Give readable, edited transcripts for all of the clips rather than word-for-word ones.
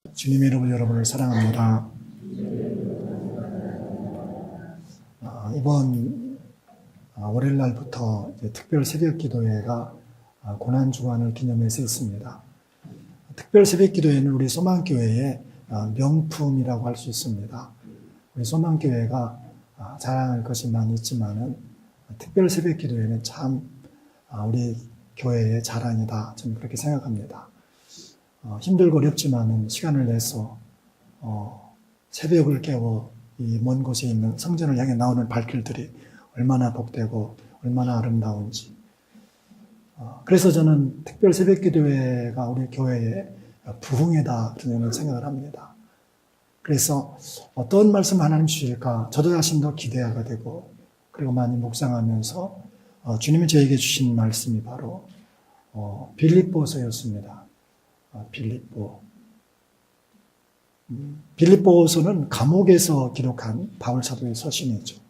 주님의 이름으로 여러분을 사랑합니다. 이번 월요일 날부터 특별 새벽 기도회가 고난주간을 기념해서 있습니다. 특별 새벽 기도회는 우리 소망교회의 명품이라고 할 수 있습니다. 우리 소망교회가 자랑할 것이 많이 있지만은 특별 새벽 기도회는 참 우리 교회의 자랑이다. 저는 그렇게 생각합니다. 힘들고 어렵지만은 시간을 내서 새벽을 깨워 이 먼 곳에 있는 성전을 향해 나오는 발길들이 얼마나 복되고 얼마나 아름다운지. 그래서 저는 특별 새벽 기도회가 우리 교회의 부흥이다 저는 생각을 합니다. 그래서 어떤 말씀 하나님 주실까 저도 자신도 기대하게 되고, 그리고 많이 묵상하면서 주님이 저에게 주신 말씀이 바로 빌립보서였습니다. 빌립보서는 감옥에서 기록한 바울 사도의 서신이죠.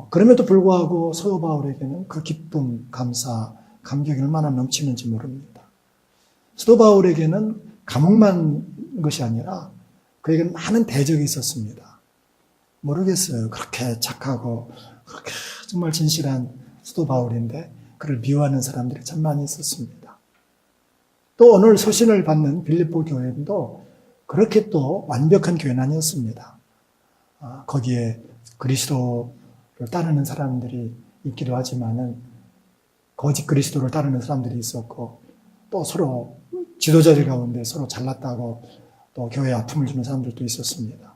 그럼에도 불구하고 사도 바울에게는 그 기쁨, 감사, 감격이 얼마나 넘치는지 모릅니다. 사도 바울에게는 감옥만 것이 아니라 그에게는 많은 대적이 있었습니다. 모르겠어요. 그렇게 착하고 그렇게 정말 진실한 사도 바울인데 그를 미워하는 사람들이 참 많이 있었습니다. 또 오늘 서신을 받는 빌립보 교회도 그렇게 또 완벽한 교회는 아니었습니다. 거기에 그리스도를 따르는 사람들이 있기도 하지만은 거짓 그리스도를 따르는 사람들이 있었고, 또 서로 지도자들 가운데 서로 잘났다고 또 교회에 아픔을 주는 사람들도 있었습니다.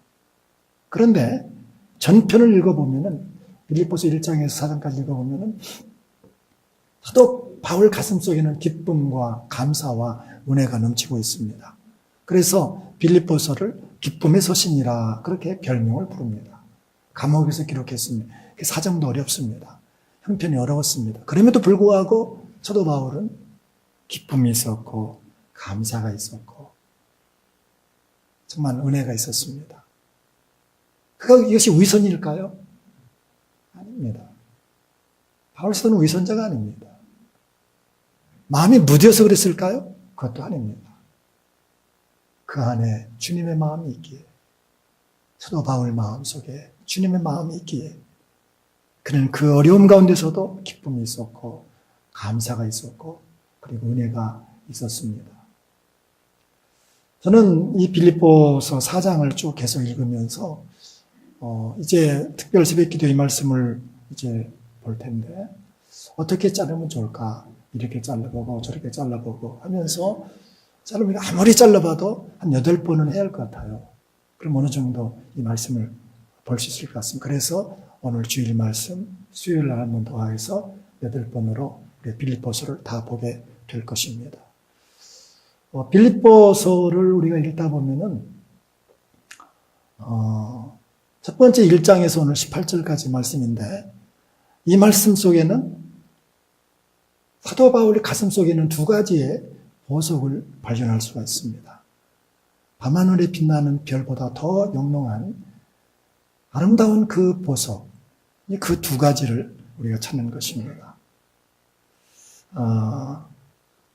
그런데 전편을 읽어보면은 빌립보서 1장에서 4장까지 읽어보면은 사도 바울 가슴속에는 기쁨과 감사와 은혜가 넘치고 있습니다. 그래서 빌립보서를 기쁨의 서신이라 그렇게 별명을 부릅니다. 감옥에서 기록했습니다. 사정도 어렵습니다. 형편이 어려웠습니다. 그럼에도 불구하고 사도 바울은 기쁨이 있었고 감사가 있었고 정말 은혜가 있었습니다. 이것이 위선일까요? 아닙니다. 바울 사도는 위선자가 아닙니다. 마음이 무뎌서 그랬을까요? 그것도 아닙니다. 그 안에 주님의 마음이 있기에, 사도 바울 마음속에 주님의 마음이 있기에 그는 그 어려움 가운데서도 기쁨이 있었고 감사가 있었고 그리고 은혜가 있었습니다. 저는 이 빌립보서 4장을 쭉 계속 읽으면서 이제 특별 새벽 기도의 말씀을 이제 볼 텐데 어떻게 자르면 좋을까? 이렇게 잘라보고 저렇게 잘라보고 하면서 자르면 아무리 잘라봐도 한 8번은 해야 할 것 같아요. 그럼 어느 정도 이 말씀을 볼 수 있을 것 같습니다. 그래서 오늘 주일 말씀 수요일 날 한 번 더 해서 8번으로 우리 빌립보서를 다 보게 될 것입니다. 빌립보서를 우리가 읽다 보면은 첫 번째 1장에서 오늘 18절까지 말씀인데, 이 말씀 속에는 사도 바울의 가슴 속에는 두 가지의 보석을 발견할 수가 있습니다. 밤하늘에 빛나는 별보다 더 영롱한 아름다운 그 보석, 그 두 가지를 우리가 찾는 것입니다.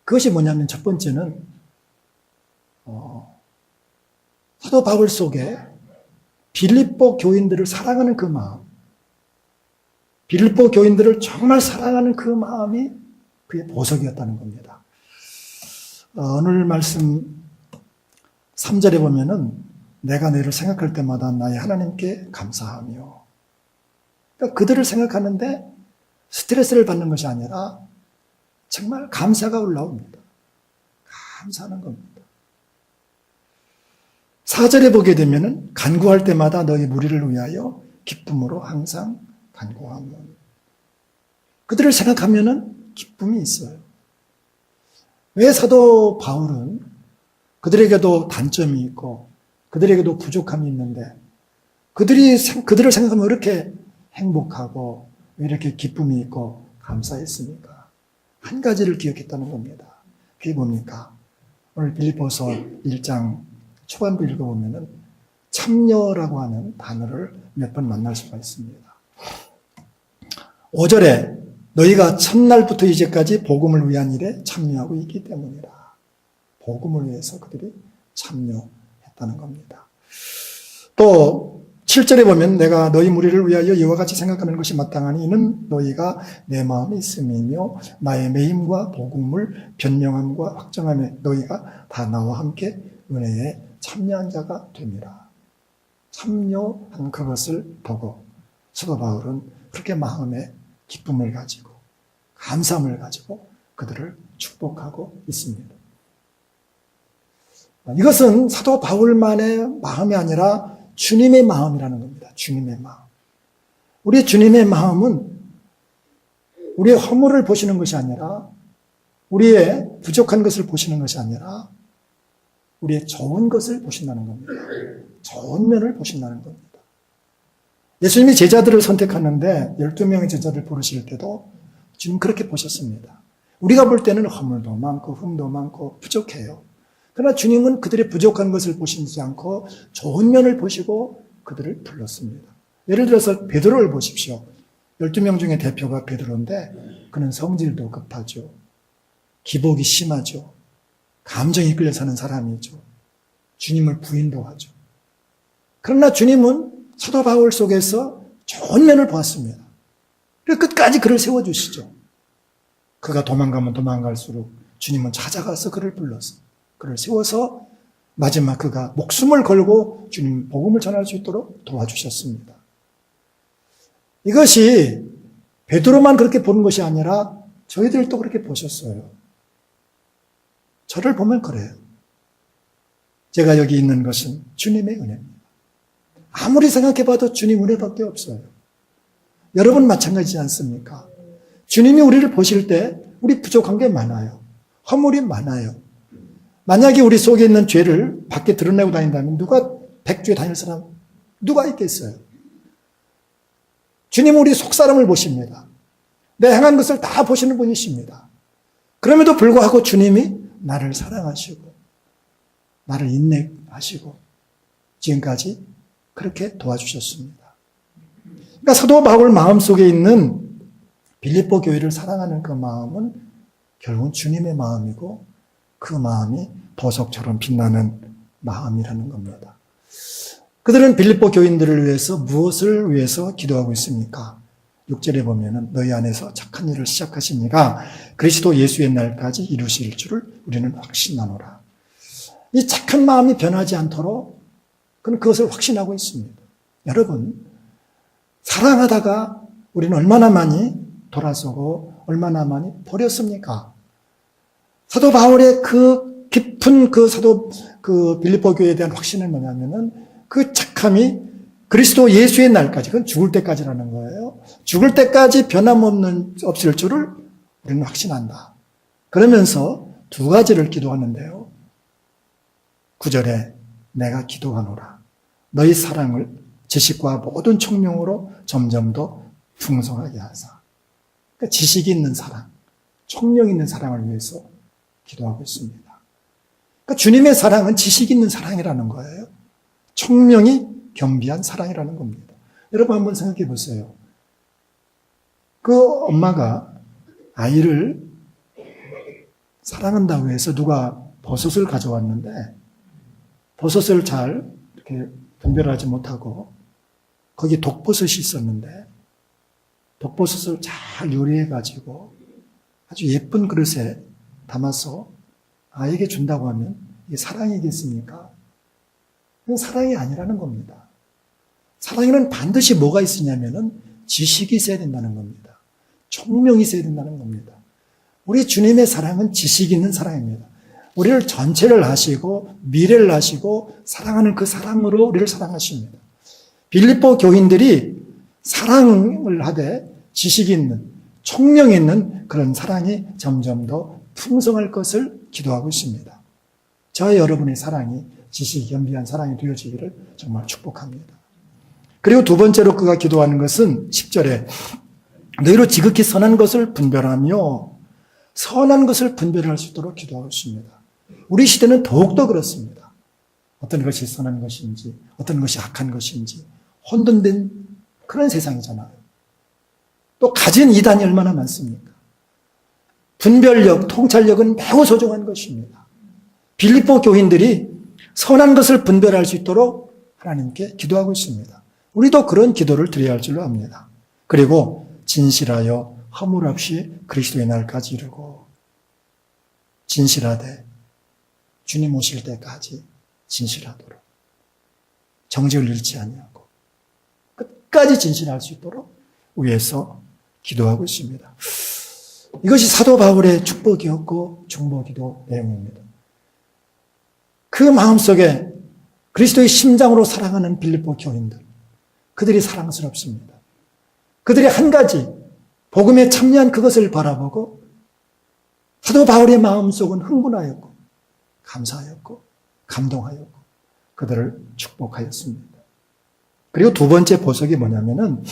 그것이 뭐냐면 첫 번째는 사도 바울 속에 빌립보 교인들을 사랑하는 그 마음, 빌립보 교인들을 정말 사랑하는 그 마음이 그의 보석이었다는 겁니다. 오늘 말씀 3절에 보면은 내가 너희를 생각할 때마다 나의 하나님께 감사하며, 그러니까 그들을 생각하는데 스트레스를 받는 것이 아니라 정말 감사가 올라옵니다. 감사하는 겁니다. 4절에 보게 되면은 간구할 때마다 너희 무리를 위하여 기쁨으로 항상 간구하며, 그들을 생각하면은 기쁨이 있어요. 왜 사도 바울은 그들에게도 단점이 있고 그들에게도 부족함이 있는데 그들을 생각하면 왜 이렇게 행복하고 왜 이렇게 기쁨이 있고 감사했습니까? 한 가지를 기억했다는 겁니다. 그게 뭡니까? 오늘 빌립보서 1장 초반부 읽어보면은 참여라고 하는 단어를 몇 번 만날 수가 있습니다. 5절에 너희가 첫날부터 이제까지 복음을 위한 일에 참여하고 있기 때문이라. 복음을 위해서 그들이 참여했다는 겁니다. 또 7절에 보면 내가 너희 무리를 위하여 이와 같이 생각하는 것이 마땅하니 이는 너희가 내 마음이 있음이며 나의 매임과 복음을 변명함과 확정함에 너희가 다 나와 함께 은혜에 참여한 자가 됩니다. 참여한 그것을 보고 사도 바울은 그렇게 마음에 기쁨을 가지고 감사함을 가지고 그들을 축복하고 있습니다. 이것은 사도 바울만의 마음이 아니라 주님의 마음이라는 겁니다. 주님의 마음. 우리 주님의 마음은 우리의 허물을 보시는 것이 아니라 우리의 부족한 것을 보시는 것이 아니라 우리의 좋은 것을 보신다는 겁니다. 좋은 면을 보신다는 겁니다. 예수님이 제자들을 선택하는데 12명의 제자들 부르실 때도 주님 그렇게 보셨습니다. 우리가 볼 때는 허물도 많고 흠도 많고 부족해요. 그러나 주님은 그들의 부족한 것을 보시지 않고 좋은 면을 보시고 그들을 불렀습니다. 예를 들어서 베드로를 보십시오. 12명 중에 대표가 베드로인데 그는 성질도 급하죠. 기복이 심하죠. 감정이 끌려 사는 사람이죠. 주님을 부인도 하죠. 그러나 주님은 사도 바울 속에서 좋은 면을 보았습니다. 그래서 끝까지 그를 세워주시죠. 그가 도망가면 도망갈수록 주님은 찾아가서 그를 불러서 그를 세워서 마지막 그가 목숨을 걸고 주님 복음을 전할 수 있도록 도와주셨습니다. 이것이 베드로만 그렇게 보는 것이 아니라 저희들도 그렇게 보셨어요. 저를 보면 그래요. 제가 여기 있는 것은 주님의 은혜입니다. 아무리 생각해봐도 주님 은혜밖에 없어요. 여러분 마찬가지지 않습니까? 주님이 우리를 보실 때 우리 부족한 게 많아요. 허물이 많아요. 만약에 우리 속에 있는 죄를 밖에 드러내고 다닌다면 누가 백주에 다닐 사람 누가 있겠어요? 주님은 우리 속사람을 보십니다. 내 행한 것을 다 보시는 분이십니다. 그럼에도 불구하고 주님이 나를 사랑하시고 나를 인내하시고 지금까지 그렇게 도와주셨습니다. 그러니까 사도 바울 마음속에 있는 빌립보 교회를 사랑하는 그 마음은 결국은 주님의 마음이고 그 마음이 보석처럼 빛나는 마음이라는 겁니다. 그들은 빌립보 교인들을 위해서 무엇을 위해서 기도하고 있습니까? 6절에 보면은 너희 안에서 착한 일을 시작하신 이가 그리스도 예수의 날까지 이루실 줄을 우리는 확신하노라. 이 착한 마음이 변하지 않도록 그는 그것을 확신하고 있습니다. 여러분, 사랑하다가 우리는 얼마나 많이 돌아서고 얼마나 많이 버렸습니까? 사도 바울의 그 깊은 그 빌립보 교회에 대한 확신은 뭐냐면은 그 착함이 그리스도 예수의 날까지, 그건 죽을 때까지라는 거예요. 죽을 때까지 변함없을 줄을 우리는 확신한다. 그러면서 두 가지를 기도하는데요. 9절에 내가 기도하노라. 너희 사랑을 지식과 모든 총명으로 점점 더 풍성하게 하사. 그러니까 지식이 있는 사랑, 총명 있는 사랑을 위해서 기도하고 있습니다. 그러니까 주님의 사랑은 지식 있는 사랑이라는 거예요. 총명이 겸비한 사랑이라는 겁니다. 여러분 한번 생각해 보세요. 그 엄마가 아이를 사랑한다고 해서 누가 버섯을 가져왔는데 버섯을 잘 이렇게 분별하지 못하고 거기 독버섯이 있었는데 독버섯을 잘 요리해 가지고 아주 예쁜 그릇에 담아서 아이에게 준다고 하면 이게 사랑이겠습니까? 그건 사랑이 아니라는 겁니다. 사랑에는 반드시 뭐가 있으냐면은 지식이 있어야 된다는 겁니다. 총명이 있어야 된다는 겁니다. 우리 주님의 사랑은 지식 있는 사랑입니다. 우리를 전체를 아시고 미래를 아시고 사랑하는 그 사랑으로 우리를 사랑하십니다. 빌립보 교인들이 사랑을 하되 지식이 있는 총명이 있는 그런 사랑이 점점 더 풍성할 것을 기도하고 있습니다. 저와 여러분의 사랑이 지식이 겸비한 사랑이 되어지기를 정말 축복합니다. 그리고 두 번째로 그가 기도하는 것은 10절에 너희로 지극히 선한 것을 분별하며 선한 것을 분별할 수 있도록 기도하고 있습니다. 우리 시대는 더욱더 그렇습니다. 어떤 것이 선한 것인지 어떤 것이 악한 것인지 혼돈된 그런 세상이잖아요. 또 가진 이단이 얼마나 많습니까? 분별력, 통찰력은 매우 소중한 것입니다. 빌립보 교인들이 선한 것을 분별할 수 있도록 하나님께 기도하고 있습니다. 우리도 그런 기도를 드려야 할 줄로 압니다. 그리고 진실하여 허물 없이 그리스도의 날까지 이르고 진실하되 주님 오실 때까지 진실하도록 정직을 잃지 아니하고 끝까지 진실할 수 있도록 위해서 기도하고 있습니다. 이것이 사도 바울의 축복이었고 중보기도 내용입니다. 그 마음속에 그리스도의 심장으로 사랑하는 빌립보 교인들, 그들이 사랑스럽습니다. 그들이 한 가지 복음에 참여한 그것을 바라보고 사도 바울의 마음속은 흥분하였고 감사하였고 감동하였고 그들을 축복하였습니다. 그리고 두 번째 보석이 뭐냐면은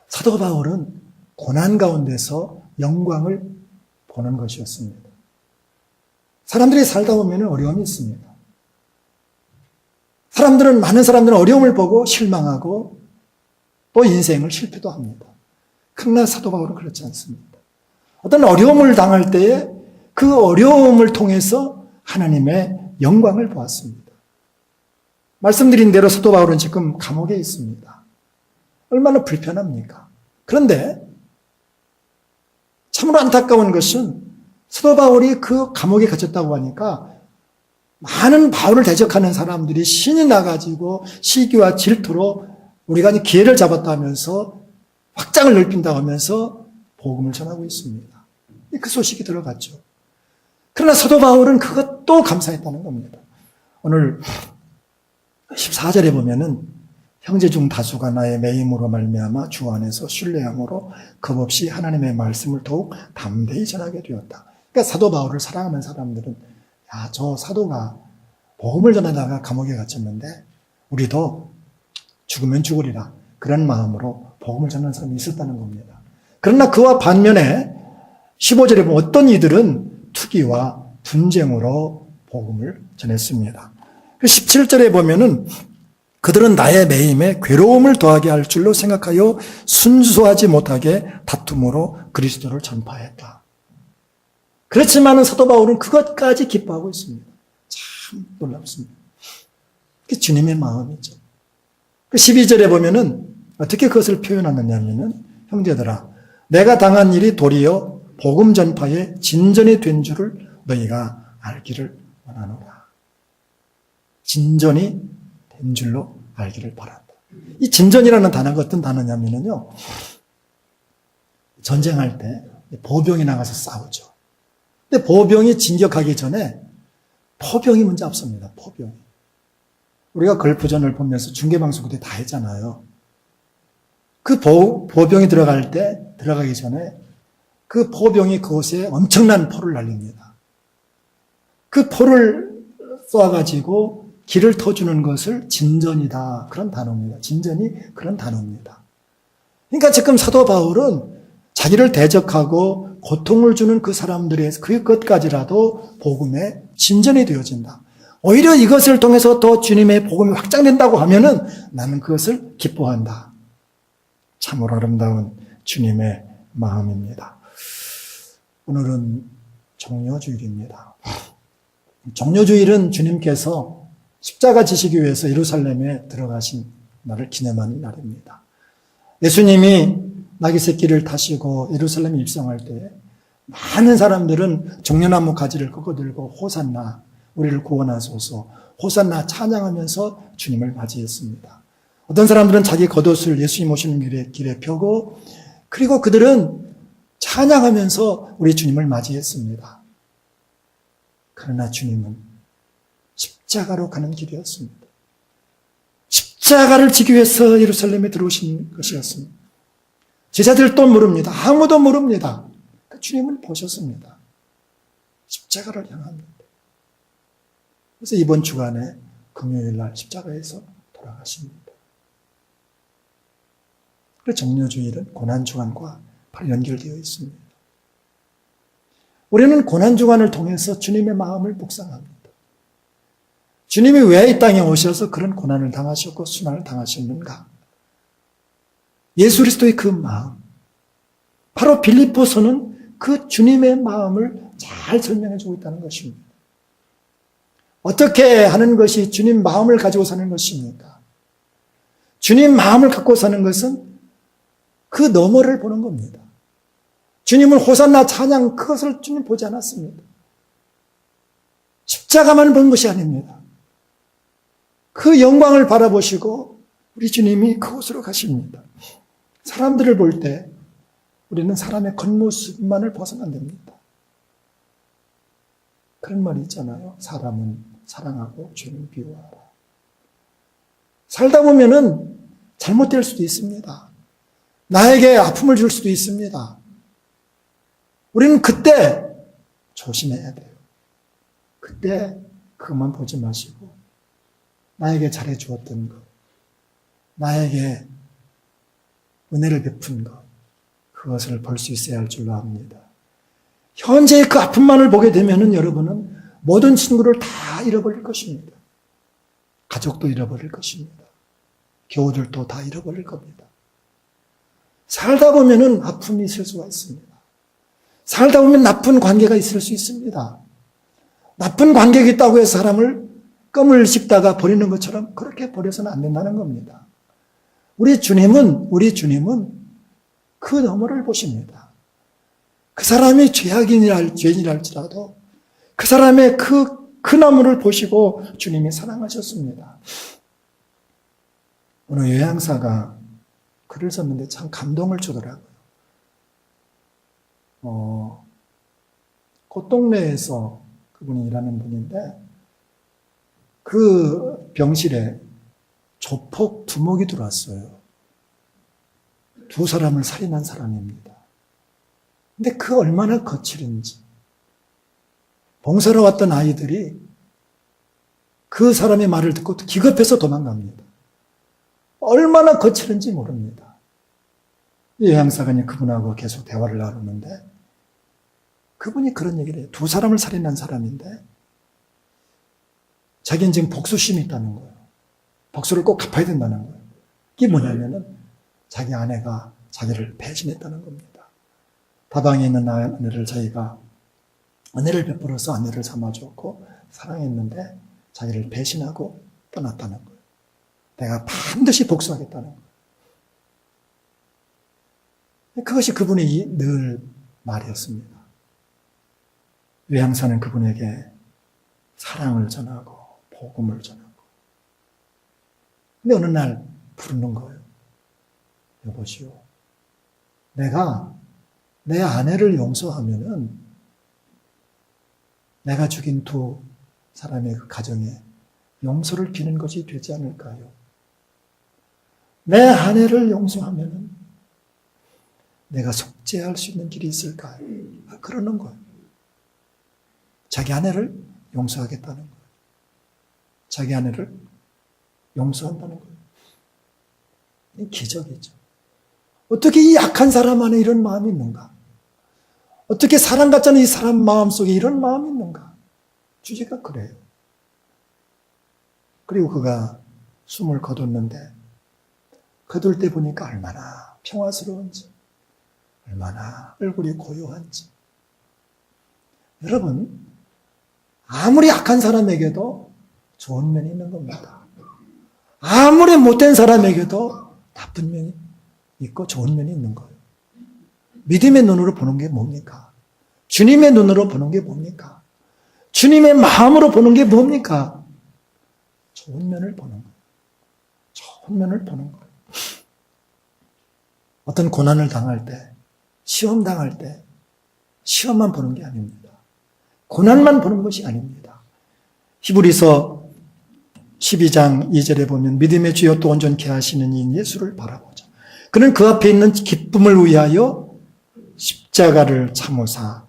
사도 바울은 고난 가운데서 영광을 보는 것이었습니다. 사람들이 살다 보면 어려움이 있습니다. 많은 사람들은 어려움을 보고 실망하고 또 인생을 실패도 합니다. 그러나 사도 바울은 그렇지 않습니다. 어떤 어려움을 당할 때에 그 어려움을 통해서 하나님의 영광을 보았습니다. 말씀드린 대로 사도 바울은 지금 감옥에 있습니다. 얼마나 불편합니까? 그런데 참으로 안타까운 것은 사도 바울이 그 감옥에 갇혔다고 하니까 많은 바울을 대적하는 사람들이 신이 나가지고 시기와 질투로 우리가 기회를 잡았다 하면서 확장을 넓힌다고 하면서 복음을 전하고 있습니다. 그 소식이 들어갔죠. 그러나 사도 바울은 그것도 감사했다는 겁니다. 오늘 14절에 보면은 형제 중 다수가 나의 매임으로 말미암아 주 안에서 신뢰함으로 겁없이 하나님의 말씀을 더욱 담대히 전하게 되었다. 그러니까 사도 바울을 사랑하는 사람들은 저 사도가 복음을 전하다가 감옥에 갇혔는데 우리도 죽으면 죽으리라 그런 마음으로 복음을 전하는 사람이 있었다는 겁니다. 그러나 그와 반면에 15절에 보면 어떤 이들은 투기와 분쟁으로 복음을 전했습니다. 17절에 보면은 그들은 나의 매임에 괴로움을 더하게 할 줄로 생각하여 순수하지 못하게 다툼으로 그리스도를 전파했다. 그렇지만은 사도 바울은 그것까지 기뻐하고 있습니다. 참 놀랍습니다. 그게 주님의 마음이죠. 12절에 보면은 어떻게 그것을 표현하느냐면은 형제들아 내가 당한 일이 도리어 복음 전파에 진전이 된 줄을 너희가 알기를 원하노라. 진전이 된 줄로 알기를 바란다. 이 진전이라는 단어가 어떤 단어냐면요. 전쟁할 때 보병이 나가서 싸우죠. 근데 보병이 진격하기 전에 포병이 먼저 앞섭니다. 포병이. 우리가 걸프전을 보면서 중계방송 그때 다 했잖아요. 그 보병이 들어가기 전에 그 포병이 그곳에 엄청난 포를 날립니다. 그 포를 쏘아가지고 길을 터주는 것을 진전이다. 그런 단어입니다. 진전이 그런 단어입니다. 그러니까 지금 사도 바울은 자기를 대적하고 고통을 주는 그 사람들의 그것까지라도 복음의 진전이 되어진다. 오히려 이것을 통해서 더 주님의 복음이 확장된다고 하면은 나는 그것을 기뻐한다. 참으로 아름다운 주님의 마음입니다. 오늘은 종려주일입니다. 종려주일은 주님께서 십자가 지시기 위해서 예루살렘에 들어가신 날을 기념하는 날입니다. 예수님이 나귀 새끼를 타시고 예루살렘에 입성할 때 많은 사람들은 종려나무 가지를 꺾어들고 호산나 우리를 구원하소서 호산나 찬양하면서 주님을 맞이했습니다. 어떤 사람들은 자기 겉옷을 예수님 오시는 길에 펴고 그리고 그들은 찬양하면서 우리 주님을 맞이했습니다. 그러나 주님은 십자가로 가는 길이었습니다. 십자가를 지기 위해서 예루살렘에 들어오신 것이었습니다. 제자들도 모릅니다. 아무도 모릅니다. 그 주님을 보셨습니다. 십자가를 향합니다. 그래서 이번 주간에 금요일 날 십자가에서 돌아가십니다. 그래서 정료주일은 고난주간과 바로 연결되어 있습니다. 우리는 고난주간을 통해서 주님의 마음을 묵상합니다. 주님이 왜 이 땅에 오셔서 그런 고난을 당하셨고 순환을 당하셨는가? 예수 그리스도의 그 마음, 바로 빌립보서는 그 주님의 마음을 잘 설명해 주고 있다는 것입니다. 어떻게 하는 것이 주님 마음을 가지고 사는 것입니까? 주님 마음을 갖고 사는 것은 그 너머를 보는 겁니다. 주님을 호산나 찬양 그것을 주님 보지 않았습니다. 십자가만 본 것이 아닙니다. 그 영광을 바라보시고 우리 주님이 그곳으로 가십니다. 사람들을 볼 때 우리는 사람의 겉모습만을 봐서는 안 됩니다. 그런 말이 있잖아요. 사람은 사랑하고 죄는 미워하라. 살다 보면은 잘못될 수도 있습니다. 나에게 아픔을 줄 수도 있습니다. 우리는 그때 조심해야 돼요. 그때 그것만 보지 마시고 나에게 잘해 주었던 것, 나에게 은혜를 베푼 것, 그것을 볼 수 있어야 할 줄로 압니다. 현재의 그 아픔만을 보게 되면은 여러분은 모든 친구를 다 잃어버릴 것입니다. 가족도 잃어버릴 것입니다. 교우들도 다 잃어버릴 겁니다. 살다 보면은 아픔이 있을 수가 있습니다. 살다 보면 나쁜 관계가 있을 수 있습니다. 나쁜 관계가 있다고 해서 사람을 껌을 씹다가 버리는 것처럼 그렇게 버려서는 안 된다는 겁니다. 우리 주님은 그 너머를 보십니다. 그 사람이 죄인이랄지라도 그 사람의 그 나무를 보시고 주님이 사랑하셨습니다. 어느 요양사가 글을 썼는데 참 감동을 주더라고요. 꽃동네에서 그분이 일하는 분인데 그 병실에 조폭 두목이 들어왔어요. 두 사람을 살인한 사람입니다. 근데 그 얼마나 거칠은지 봉사로 왔던 아이들이 그 사람의 말을 듣고 기겁해서 도망갑니다. 얼마나 거칠은지 모릅니다. 요양사관이 그분하고 계속 대화를 나누는데 그분이 그런 얘기를 해요. 두 사람을 살인한 사람인데 자기는 지금 복수심이 있다는 거예요. 복수를 꼭 갚아야 된다는 거예요. 이게 뭐냐면은 자기 아내가 자기를 배신했다는 겁니다. 다방에 있는 아내를 자기가 은혜를 베풀어서 아내를 삼아줬고 사랑했는데 자기를 배신하고 떠났다는 거예요. 내가 반드시 복수하겠다는 거예요. 그것이 그분의 늘 말이었습니다. 요양사는 그분에게 사랑을 전하고 복음을 전하고 근데 어느 날 부르는 거예요. 여보시오, 내가 내 아내를 용서하면은 내가 죽인 두 사람의 그 가정에 용서를 비는 것이 되지 않을까요? 내 아내를 용서하면은 내가 속죄할 수 있는 길이 있을까요? 그러는 거예요. 자기 아내를 용서하겠다는 거예요. 자기 아내를 용서한다는 거예요. 이 기적이죠. 어떻게 이 약한 사람 안에 이런 마음이 있는가? 어떻게 사람 같지 않은 이 사람 마음 속에 이런 마음이 있는가? 주제가 그래요. 그리고 그가 숨을 거뒀는데 거둘 때 보니까 얼마나 평화스러운지, 얼마나 얼굴이 고요한지. 여러분, 아무리 악한 사람에게도 좋은 면이 있는 겁니다. 아무리 못된 사람에게도 나쁜 면이 있고 좋은 면이 있는 거예요. 믿음의 눈으로 보는 게 뭡니까? 주님의 눈으로 보는 게 뭡니까? 주님의 마음으로 보는 게 뭡니까? 좋은 면을 보는 거예요. 좋은 면을 보는 거예요. 어떤 고난을 당할 때, 시험 당할 때, 시험만 보는 게 아닙니다. 고난만 보는 것이 아닙니다. 히브리서 12장 2절에 보면 믿음의 주여 또 온전케 하시는 이 예수를 바라보자. 그는 그 앞에 있는 기쁨을 위하여 십자가를 참으사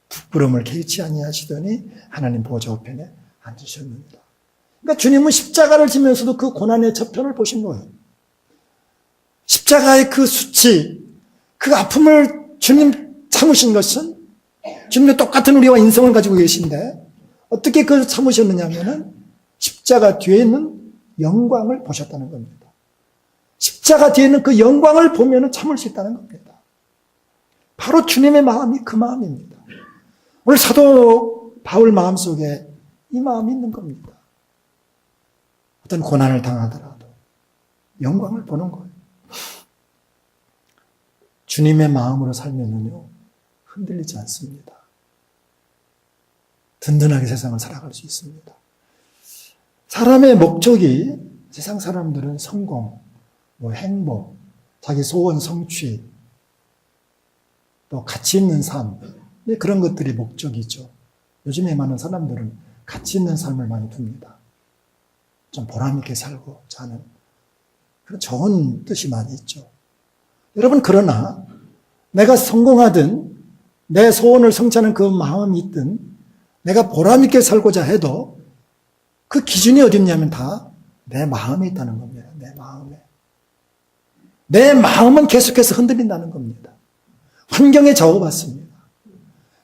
부끄러움을 개의치 아니하시더니 하나님 보좌 우편에 앉으셨습니다. 그러니까 주님은 십자가를 지면서도 그 고난의 저편을 보신 거예요. 십자가의 그 수치, 그 아픔을 주님 참으신 것은 주님도 똑같은 우리와 인성을 가지고 계신데 어떻게 그걸 참으셨느냐면은 십자가 뒤에 있는 영광을 보셨다는 겁니다. 십자가 뒤에 있는 그 영광을 보면은 참을 수 있다는 겁니다. 바로 주님의 마음이 그 마음입니다. 오늘 사도 바울 마음속에 이 마음이 있는 겁니다. 어떤 고난을 당하더라도 영광을 보는 거예요. 주님의 마음으로 살면은요, 흔들리지 않습니다. 든든하게 세상을 살아갈 수 있습니다. 사람의 목적이, 세상 사람들은 성공, 행복, 자기 소원 성취, 또 가치 있는 삶, 그런 것들이 목적이죠. 요즘에 많은 사람들은 가치 있는 삶을 많이 둡니다. 좀 보람있게 살고자 하는 그런 좋은 뜻이 많이 있죠. 여러분, 그러나 내가 성공하든 내 소원을 성취하는 그 마음이 있든 내가 보람있게 살고자 해도 그 기준이 어디 있냐면 다 내 마음에 있다는 겁니다. 내 마음에. 내 마음은 계속해서 흔들린다는 겁니다. 환경에 좌우받습니다.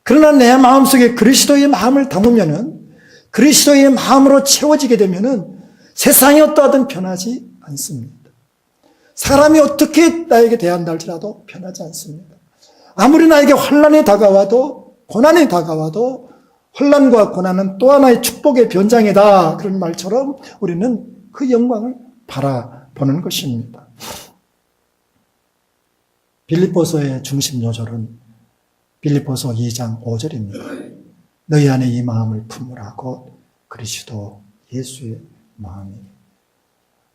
그러나 내 마음속에 그리스도의 마음을 담으면은, 그리스도의 마음으로 채워지게 되면은 세상이 어떠하든 변하지 않습니다. 사람이 어떻게 나에게 대한다 할지라도 변하지 않습니다. 아무리 나에게 환난이 다가와도, 고난이 다가와도 환난과 고난은 또 하나의 축복의 변장이다, 그런 말처럼 우리는 그 영광을 바라보는 것입니다. 빌립보서의 중심 요절은 빌립보서 2장 5절입니다. 너희 안에 이 마음을 품으라. 곧 그리스도 예수의 마음이.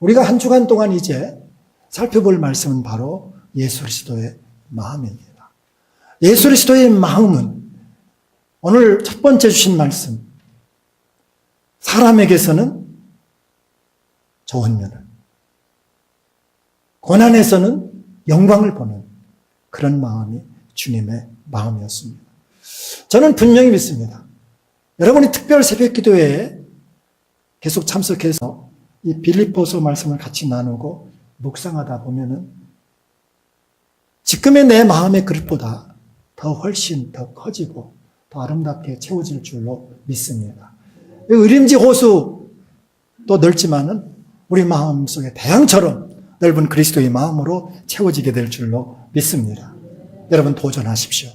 우리가 한 주간 동안 이제 살펴볼 말씀은 바로 예수 그리스도의 마음입니다. 예수 그리스도의 마음은 오늘 첫 번째 주신 말씀, 사람에게서는 좋은 면을, 고난에서는 영광을 보는 그런 마음이 주님의 마음이었습니다. 저는 분명히 믿습니다. 여러분이 특별 새벽 기도회에 계속 참석해서 이 빌립보서 말씀을 같이 나누고 묵상하다 보면은 지금의 내 마음의 그릇보다 더 훨씬 더 커지고 더 아름답게 채워질 줄로 믿습니다. 의림지 호수 또 넓지만은 우리 마음속에 태양처럼 넓은 그리스도의 마음으로 채워지게 될 줄로 믿습니다. 여러분 도전하십시오.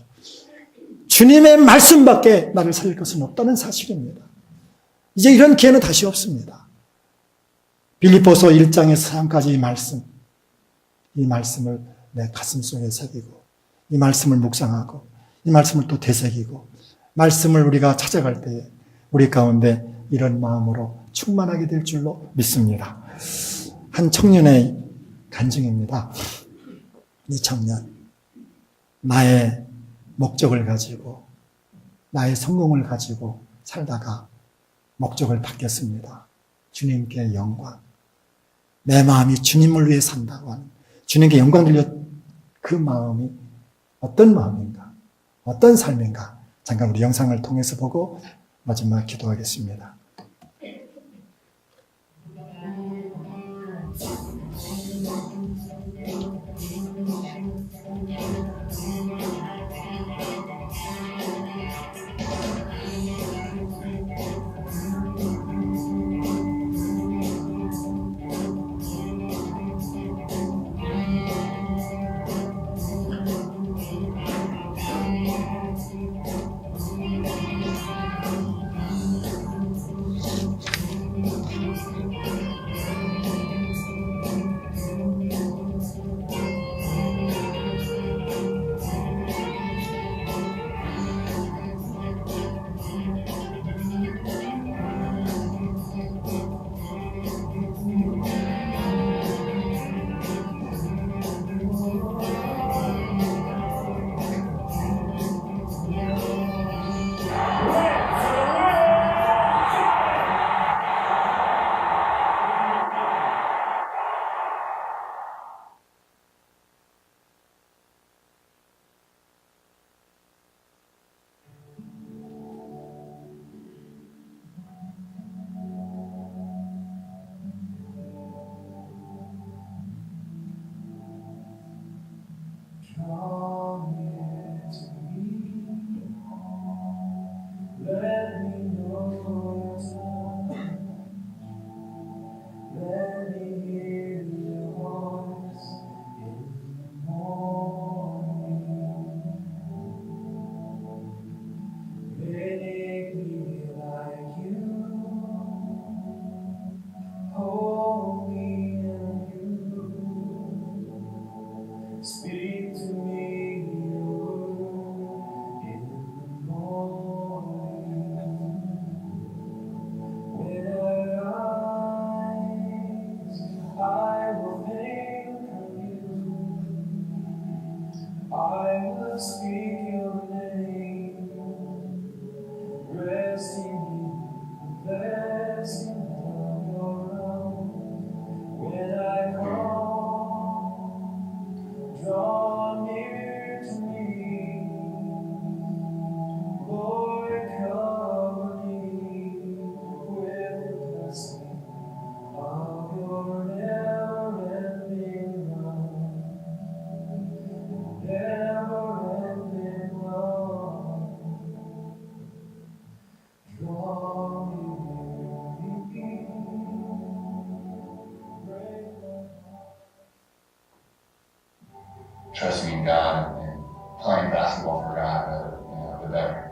주님의 말씀밖에 나를 살릴 것은 없다는 사실입니다. 이제 이런 기회는 다시 없습니다. 빌립보서 1장에서 3까지 이 말씀을 내 가슴 속에 새기고, 이 말씀을 묵상하고, 이 말씀을 또 되새기고, 말씀을 우리가 찾아갈 때에 우리 가운데 이런 마음으로 충만하게 될 줄로 믿습니다. 한 청년의 간증입니다. 이 청년, 나의 목적을 가지고, 나의 성공을 가지고 살다가 목적을 바뀌었습니다. 주님께 영광. 내 마음이 주님을 위해 산다고 하는, 주님께 영광 돌려, 그 마음이 어떤 마음인가, 어떤 삶인가, 잠깐 우리 영상을 통해서 보고 마지막 기도하겠습니다. trusting in God and playing basketball for God, the better.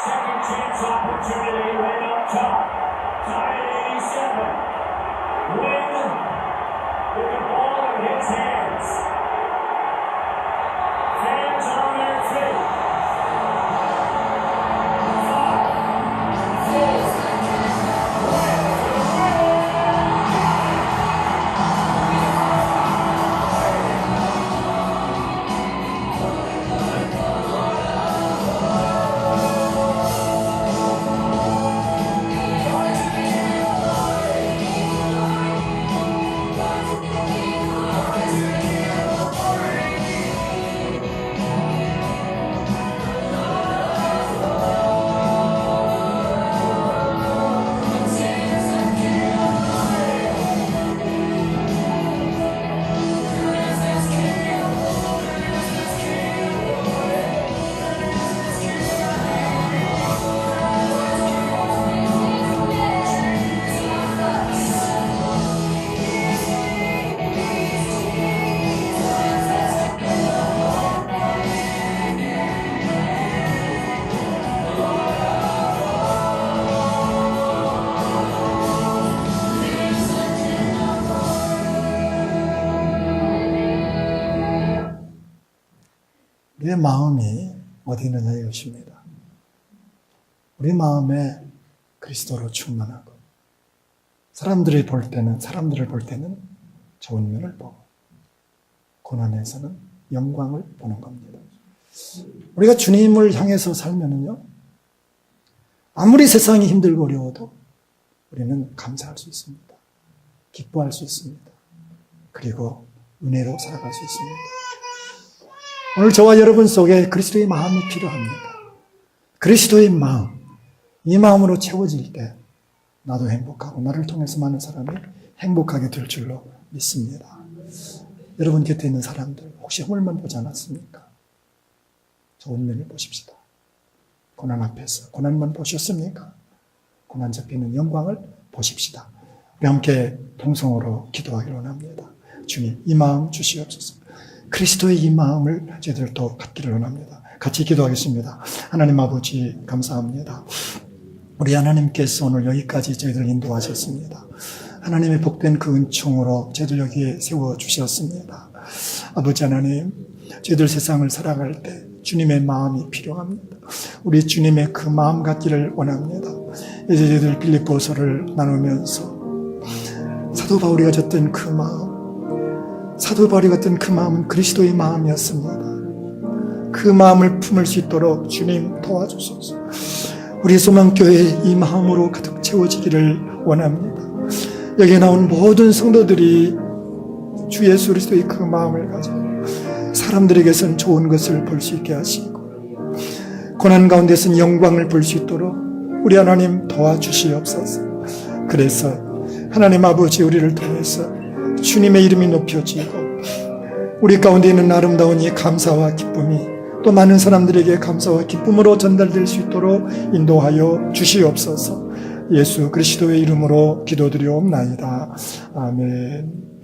Second chance opportunity right up top. Tied at 87. Wing with the ball in his hands. Fans on their feet. 5, 4, 우리의 마음이 어디 있느냐 이것입니다. 우리 마음에 그리스도로 충만하고 사람들을 볼 때는 좋은 면을 보고 고난에서는 영광을 보는 겁니다. 우리가 주님을 향해서 살면은요, 아무리 세상이 힘들고 어려워도 우리는 감사할 수 있습니다. 기뻐할 수 있습니다. 그리고 은혜로 살아갈 수 있습니다. 오늘 저와 여러분 속에 그리스도의 마음이 필요합니다. 그리스도의 마음, 이 마음으로 채워질 때 나도 행복하고 나를 통해서 많은 사람이 행복하게 될 줄로 믿습니다. 여러분 곁에 있는 사람들 혹시 허물만 보지 않았습니까? 좋은 면을 보십시다. 고난 앞에서 고난만 보셨습니까? 고난 잡히는 영광을 보십시다. 우리 함께 동성으로 기도하기를 원합니다. 주님, 이 마음 주시옵소서. 그리스도의 이 마음을 저희들도 갖기를 원합니다. 같이 기도하겠습니다. 하나님 아버지 감사합니다. 우리 하나님께서 오늘 여기까지 저희들 인도하셨습니다. 하나님의 복된 그 은총으로 저희들 여기에 세워주셨습니다. 아버지 하나님, 저희들 세상을 살아갈 때 주님의 마음이 필요합니다. 우리 주님의 그 마음 갖기를 원합니다. 이제 저희들 빌립보서를 나누면서 사도 바울이 가졌던 그 마음, 사도 바울이 같은 그 마음은 그리스도의 마음이었습니다. 그 마음을 품을 수 있도록 주님 도와주소서. 우리 소망교회의 이 마음으로 가득 채워지기를 원합니다. 여기에 나온 모든 성도들이 주 예수 그리스도의 그 마음을 가지고 사람들에게선 좋은 것을 볼 수 있게 하시고 고난 가운데선 영광을 볼 수 있도록 우리 하나님 도와주시옵소서. 그래서 하나님 아버지 우리를 통해서 주님의 이름이 높여지고 우리 가운데 있는 아름다운 이 감사와 기쁨이 또 많은 사람들에게 감사와 기쁨으로 전달될 수 있도록 인도하여 주시옵소서. 예수 그리스도의 이름으로 기도드리옵나이다. 아멘.